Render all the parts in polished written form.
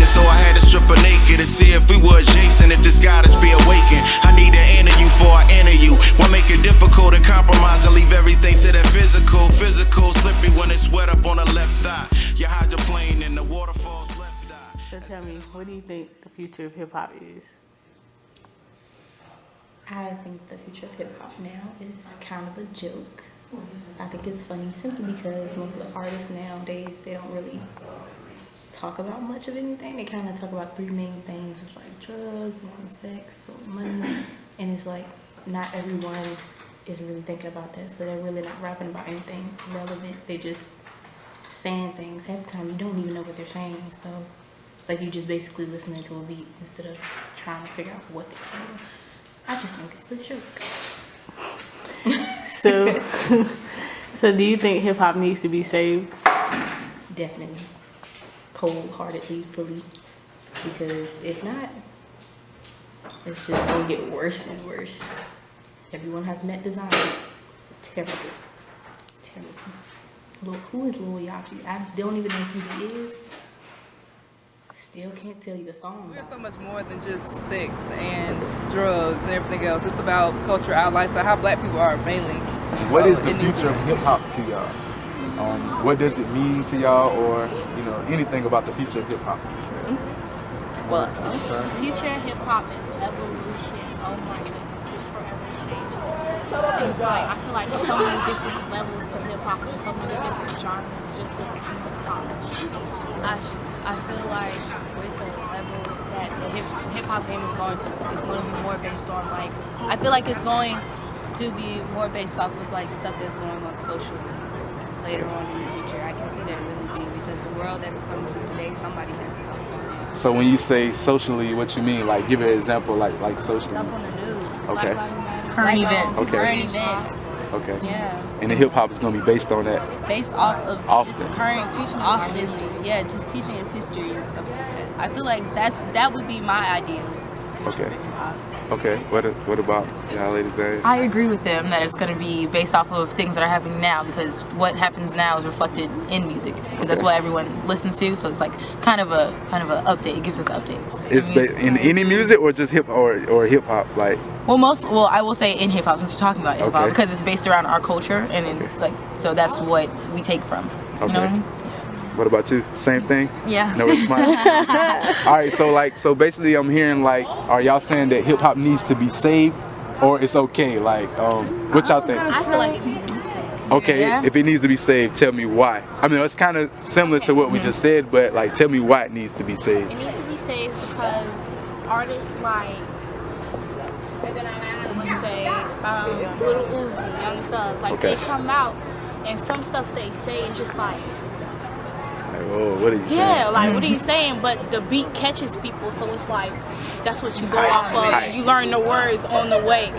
so I had to strip her naked to see if we were adjacent, if this goddess be awakened. I need to enter you before I enter you. What make it difficult and compromise and leave everything to that physical, slippy when it's wet up on the left thigh. You hydroplane and the waterfalls left eye. So tell me, what do you think the future of hip hop is? I think the future of hip hop now is kind of a joke. I think it's funny simply because most of the artists nowadays, they don't really talk about much of anything. They kind of talk about three main things, just like drugs and sex or money. And it's like not everyone is really thinking about that. So they're really not rapping about anything relevant. They're just saying things. Half the time you don't even know what they're saying. So it's like you just basically listening to a beat instead of trying to figure out what they're saying. I just think it's a joke. So do you think hip hop needs to be saved? Definitely. Cold-heartedly, fully. Because if not, it's just gonna get worse and worse. Everyone has met design. Terrible. Terrible. Who is Lil Yachty? I don't even know who he is. Still can't tell you a song. We're so much more than just sex and drugs and everything else. It's about culture, our lifestyle, how black people are mainly. What is the future of hip hop to y'all? What does it mean to y'all, or anything about the future of hip hop? Well, the future of hip hop is evolution. Oh my goodness, it's forever changing. And it's like I feel like there's so many different levels to hip hop and so many different genres just within hip hop. I feel like with the level that the hip hop game is going to, it's going to be more based on like, I feel like it's going to be more based off of like stuff that's going on socially later on in the future. I can see that really being, because the world that is coming to today, somebody has to talk about it. So when you say socially, what you mean? Like, give an example, like socially. Stuff on the news. Okay. Current events. Okay. Current events. Okay. Yeah. And the hip hop is gonna be based on that. Based off of just Often. current teaching off history. Yeah, just teaching its history and stuff like that. I feel like that would be my idea. Okay. Okay. What about y'all ladies? I agree with them that it's going to be based off of things that are happening now, because what happens now is reflected in music, because that's what everyone listens to. So it's like kind of a update. It gives us updates. Is in any music or just hip or hip hop like? Well, I will say in hip hop, since we're talking about hip hop, Okay. because it's based around our culture, and it's like, so that's what we take from. You know what I mean? What about you? Same thing? Yeah. No response? All right, so basically I'm hearing like, are y'all saying that hip hop needs to be saved, or it's okay? Like, what y'all think? I feel like it needs to be saved. Okay, Yeah. if it needs to be saved, tell me why. I mean, it's kind of similar to what we just said, but like, tell me why it needs to be saved. It needs to be saved because artists like, let's say, Lil Uzi, Young Thug, like Okay. they come out and some stuff they say is just like, Like, oh, what are you saying? yeah, like what are you saying? But the beat catches people, so it's like that's what you go off of. Tight. You learn the words on the way.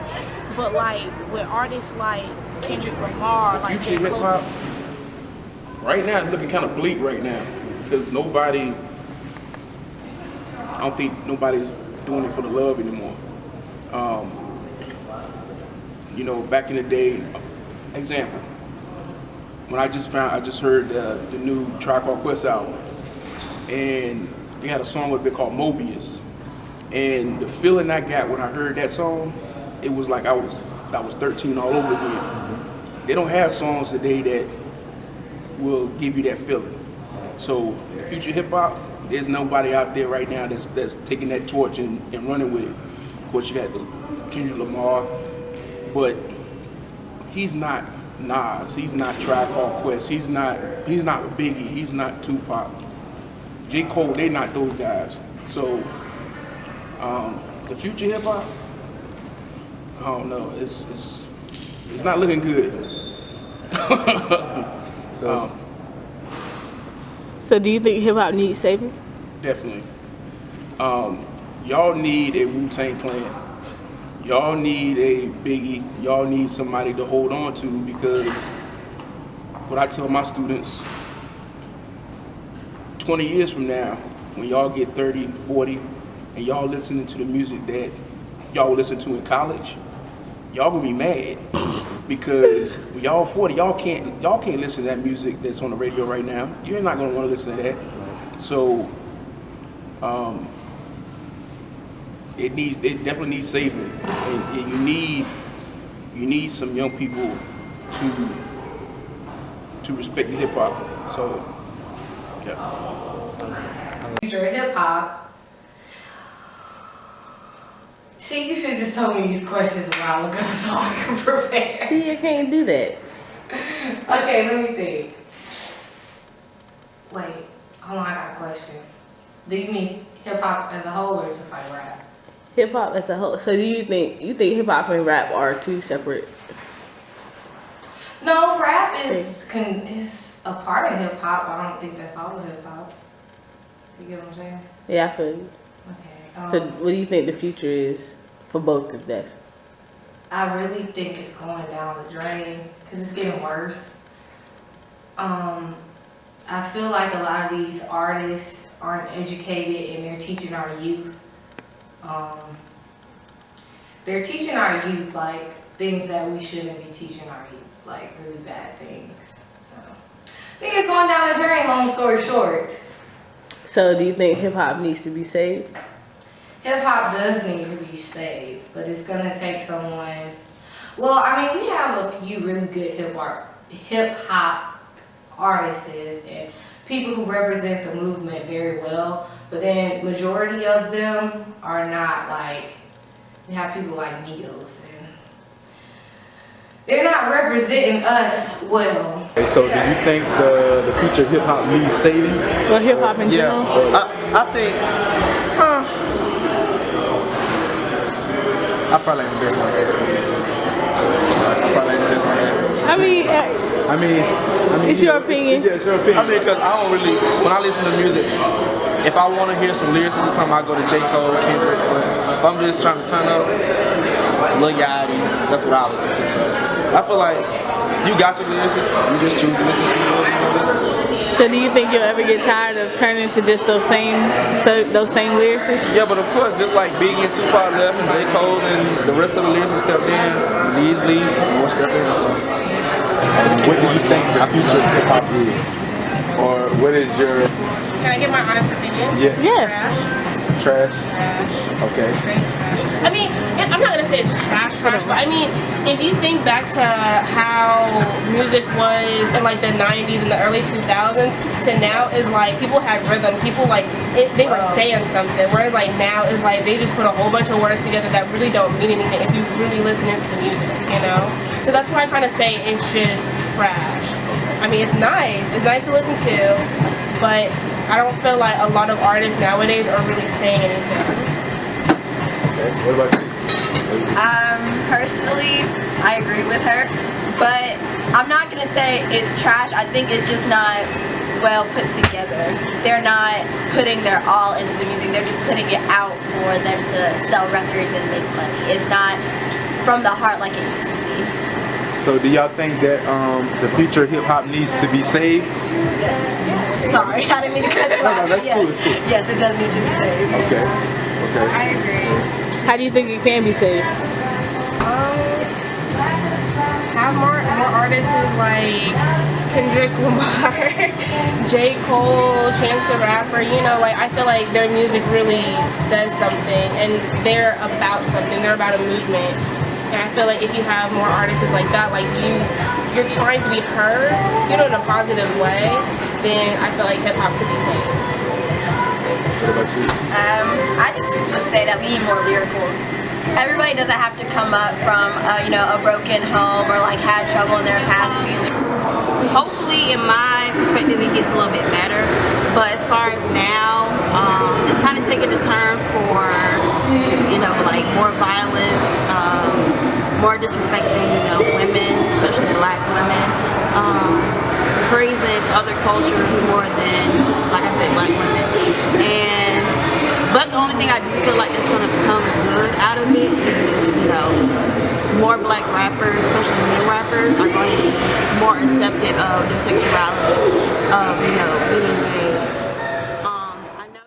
But like with artists like Kendrick Lamar, like Future J. hip Cole, hop right now is looking kind of bleak right now because I don't think nobody's doing it for the love anymore. Back in the day, example, when I just heard the new Tribe Called Quest album, and they had a song with it called Mobius, and the feeling I got when I heard that song, it was like I was 13 all over again. They don't have songs today that will give you that feeling. So future hip hop, there's nobody out there right now that's taking that torch and running with it. Of course, you got the Kendrick Lamar, but he's not Nas, he's not Tribe Called Quest, he's not Biggie, he's not Tupac. J. Cole, they're not those guys. So the future hip hop, I don't know, it's not looking good. So do you think hip hop needs saving? Definitely. Y'all need a Wu-Tang Clan. Y'all need a Biggie. Y'all need somebody to hold on to, because what I tell my students, 20 years from now, when y'all get 30, 40, and y'all listening to the music that y'all listen to in college, y'all gonna be mad. Because when y'all 40, y'all can't listen to that music that's on the radio right now. You're not gonna want to listen to that. So It definitely needs saving, and you need some young people to respect the hip hop. So, yeah. Future of hip hop. See, you should have just told me these questions a while ago so I can prepare. See, you can't do that. Okay, let me think. Wait, hold on, I got a question. Do you mean hip hop as a whole or just like rap? Hip hop as a whole. So do you think hip hop and rap are two separate? No, rap is a part of hip hop. I don't think that's all of hip hop. You get what I'm saying? Yeah, I feel you. Okay. So what do you think the future is for both of that? I really think it's going down the drain because it's getting worse. I feel like a lot of these artists aren't educated and they're teaching our youth. They're teaching our youth like things that we shouldn't be teaching our youth, like really bad things. So I think it's going down the drain, long story short. So do you think hip hop needs to be saved? Hip hop does need to be saved, but it's gonna take someone. Well, I mean, we have a few really good hip hop artists and people who represent the movement very well, but then majority of them are not like. You have people like Migos, and they're not representing us well. Okay, so do you think the future of hip hop needs saving? Well, hip hop in general. I think. I probably like the best one ever. I probably like the best one ever. I mean, it's your opinion. Yeah, it's your opinion. I mean, because I don't really, when I listen to music, if I want to hear some lyrics or something, I go to J. Cole, Kendrick. But if I'm just trying to turn up, Lil Yachty, that's what I listen to. So I feel like you got your lyricists, you just choose to listen to them. So do you think you'll ever get tired of turning to just those same lyricists? Yeah, but of course, just like Biggie and Tupac left and J. Cole and the rest of the lyricists stepped in, these leave, more step in or something. What do you think the future of hip hop is? Or what is your... Can I give my honest opinion? Yes. Yeah. Trash? Okay. Straight trash. I mean, I'm not gonna say it's trash, but I mean, if you think back to how music was in like the 90s and the early 2000s to now is like people had rhythm, people like they were saying something, whereas like now is like they just put a whole bunch of words together that really don't mean anything if you really listen into the music, you know? So that's why I kind of say it's just trash. I mean, it's nice to listen to, but I don't feel like a lot of artists nowadays are really saying anything. Okay, what about you? Personally, I agree with her, but I'm not gonna say it's trash. I think it's just not well put together. They're not putting their all into the music. They're just putting it out for them to sell records and make money. It's not from the heart like it used to be. So do y'all think that the future of hip hop needs to be saved? Yes. Sorry, I didn't mean to cut you off. No, that's yes. cool, it's cool. Yes, it does need to be saved. Okay. I agree. How do you think it can be saved? Have more artists like Kendrick Lamar, J. Cole, Chance the Rapper, you know, like I feel like their music really says something and they're about something, they're about a movement. And I feel like if you have more artists like that, like you're trying to be heard, you know, in a positive way, then I feel like hip hop could be saved. What about you? I just would say that we need more lyricals. Everybody doesn't have to come up from a broken home or like had trouble in their past to be lyrical. Hopefully, in my perspective, it gets a little bit better. But as far as now, it's kind of taking a turn for, like more violence, more disrespecting, women, especially black women, praising other cultures more than, like I said, black women. But the only thing I do feel like that's going to come good out of it is, more black rappers, especially male rappers, are going to be more accepted of their sexuality, of, being gay. I know.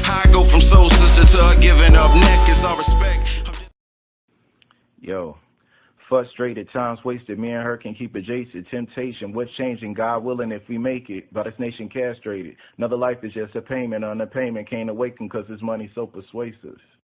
How I go from soul sister to her giving up neck, it's all respect. Yo, Frustrated, times wasted, me and her can keep it jaded. Temptation, what's changing? God willing if we make it. But this nation castrated. Another life is just a payment on the payment. Can't awaken cause this money so persuasive.